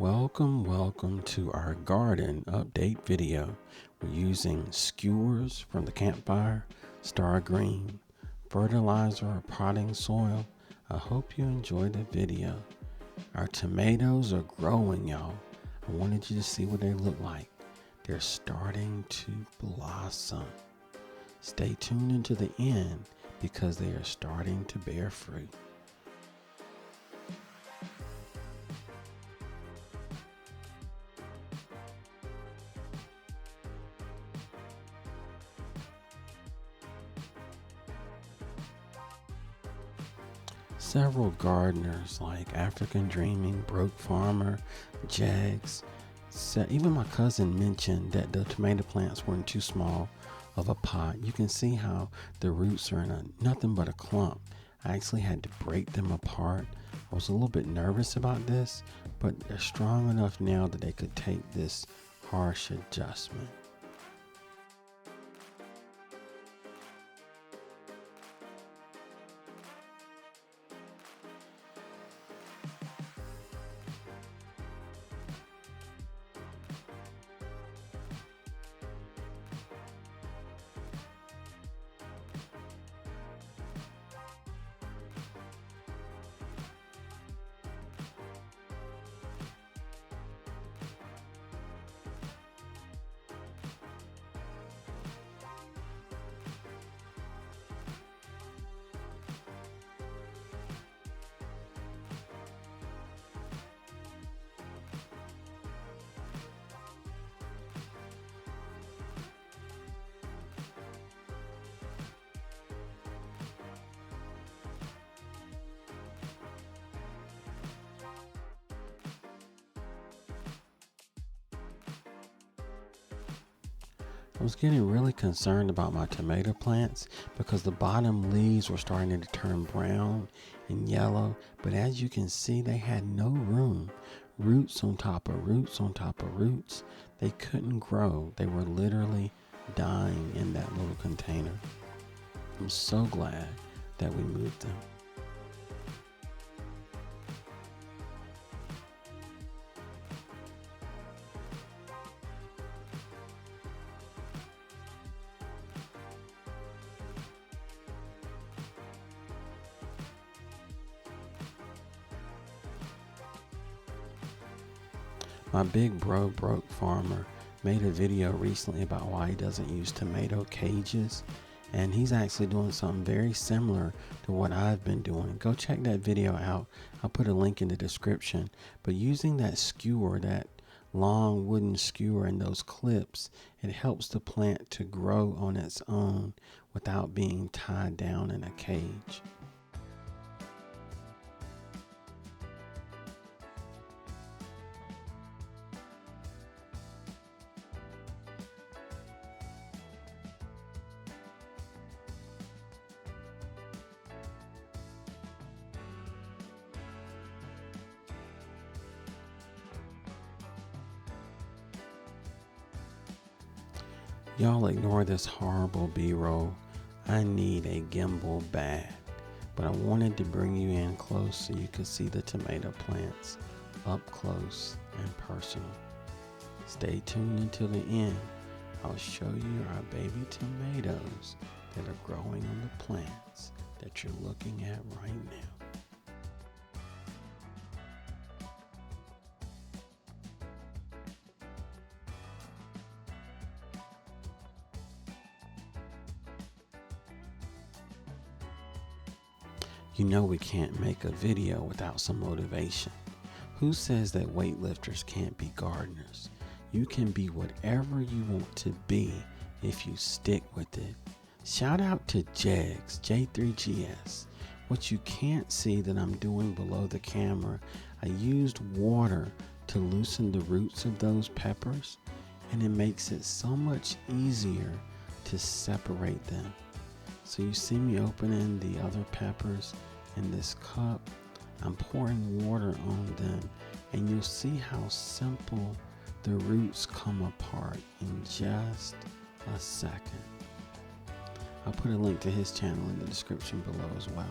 Welcome to our garden update video. We're using skewers from the campfire, star green, fertilizer or potting soil. I hope you enjoyed the video. Our tomatoes are growing, y'all. I wanted you to see what they look like. They're starting to blossom. Stay tuned into the end because they are starting to bear fruit. Several gardeners like African Dreaming, Broke Farmer, Jags, even my cousin mentioned that the tomato plants weren't too small of a pot. You can see how the roots are in nothing but a clump. I actually had to break them apart. I was a little bit nervous about this, but they're strong enough now that they could take this harsh adjustment. I was getting really concerned about my tomato plants because the bottom leaves were starting to turn brown and yellow, but as you can see, they had no room. Roots on top of roots on top of roots. They couldn't grow. They were literally dying in that little container. I'm so glad that we moved them. My big bro Broke Farmer made a video recently about why he doesn't use tomato cages, and he's actually doing something very similar to what I've been doing. Go check that video out. I'll put a link in the description. But using that skewer, that long wooden skewer and those clips, it helps the plant to grow on its own without being tied down in a cage. Y'all ignore this horrible B-roll. I need a gimbal bad, but I wanted to bring you in close so you could see the tomato plants up close and personal. Stay tuned until the end. I'll show you our baby tomatoes that are growing on the plants that you're looking at right now. You know we can't make a video without some motivation. Who says that weightlifters can't be gardeners? You can be whatever you want to be if you stick with it. Shout out to Jags, J3GS. What you can't see that I'm doing below the camera, I used water to loosen the roots of those peppers, and it makes it so much easier to separate them. So you see me opening the other peppers in this cup. I'm pouring water on them, and you'll see how simple the roots come apart in just a second. I'll put a link to his channel in the description below as well.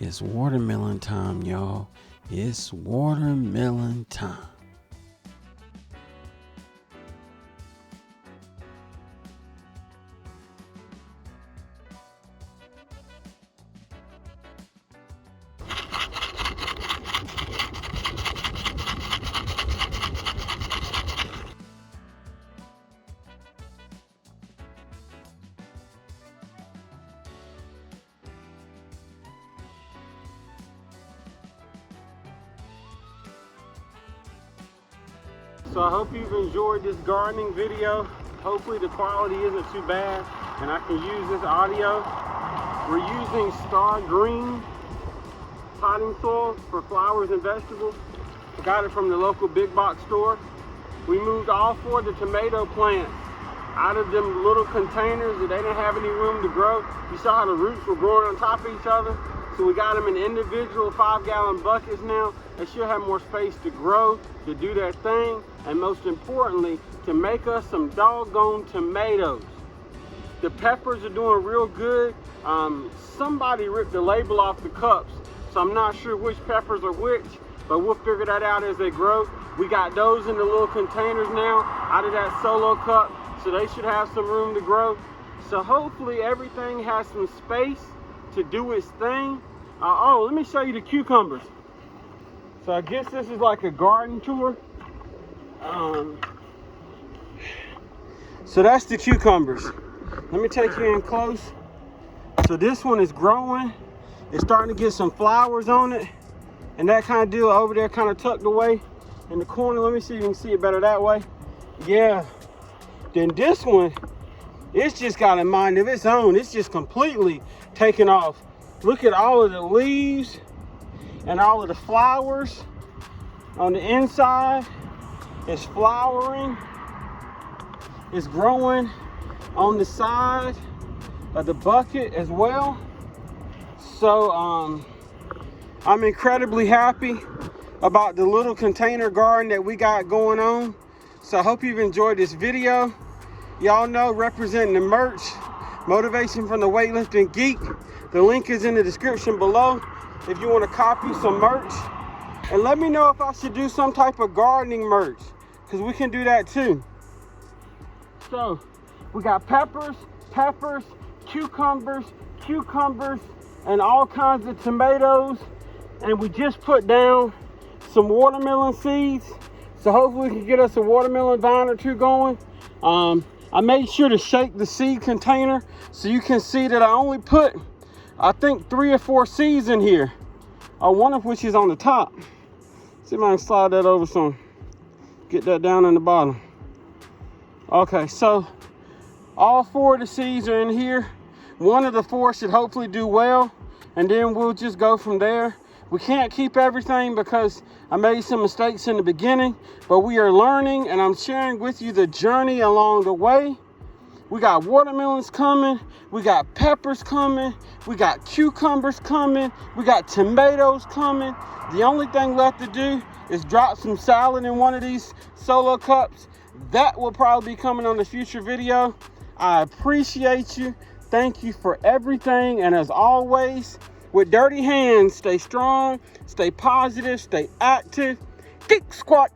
It's watermelon time, y'all. It's watermelon time. So I hope you've enjoyed this gardening video. Hopefully the quality isn't too bad and I can use this audio. We're using Star Green potting soil for flowers and vegetables. I got it from the local big box store. We moved all 4 of the tomato plants out of them little containers that they didn't have any room to grow. You saw how the roots were growing on top of each other. So we got them in individual 5-gallon buckets now. They should have more space to grow, to do their thing, and most importantly, to make us some doggone tomatoes. The peppers are doing real good. Somebody ripped the label off the cups, so I'm not sure which peppers are which, but we'll figure that out as they grow. We got those in the little containers now out of that solo cup, so they should have some room to grow. So hopefully everything has some space to do its thing. Oh, let me show you the cucumbers. So I guess this is like a garden tour. So that's the cucumbers. Let me take you in close. So this one is growing. It's starting to get some flowers on it. And that kind of deal over there kind of tucked away in the corner. Let me see if you can see it better that way. Yeah. Then this one, it's just got a mind of its own. It's just completely taken off. Look at all of the leaves and all of the flowers on the inside. It's flowering. It's growing on the side of the bucket as well. So I'm incredibly happy about the little container garden that we got going on. So I hope you've enjoyed this video. Y'all know, representing the merch, Motivation from the Weightlifting Geek. The link is in the description below if you want to copy some merch. And let me know if I should do some type of gardening merch, because we can do that too. So we got peppers, cucumbers, and all kinds of tomatoes. And we just put down some watermelon seeds. So hopefully we can get us a watermelon vine or 2 going. I made sure to shake the seed container so you can see that I only put, I think, 3 or 4 seeds in here. One of which is on the top. See if I can slide that over some. Get that down in the bottom. Okay, so all 4 of the seeds are in here. 1 of the 4 should hopefully do well, and then we'll just go from there. We can't keep everything because I made some mistakes in the beginning, but we are learning, and I'm sharing with you the journey along the way. We got watermelons coming, we got peppers coming, we got cucumbers coming, we got tomatoes coming. The only thing left to do is drop some salad in one of these solo cups. That will probably be coming on the future video. I appreciate you. Thank you for everything. And as always, with dirty hands, stay strong, stay positive, stay active. Kick squat.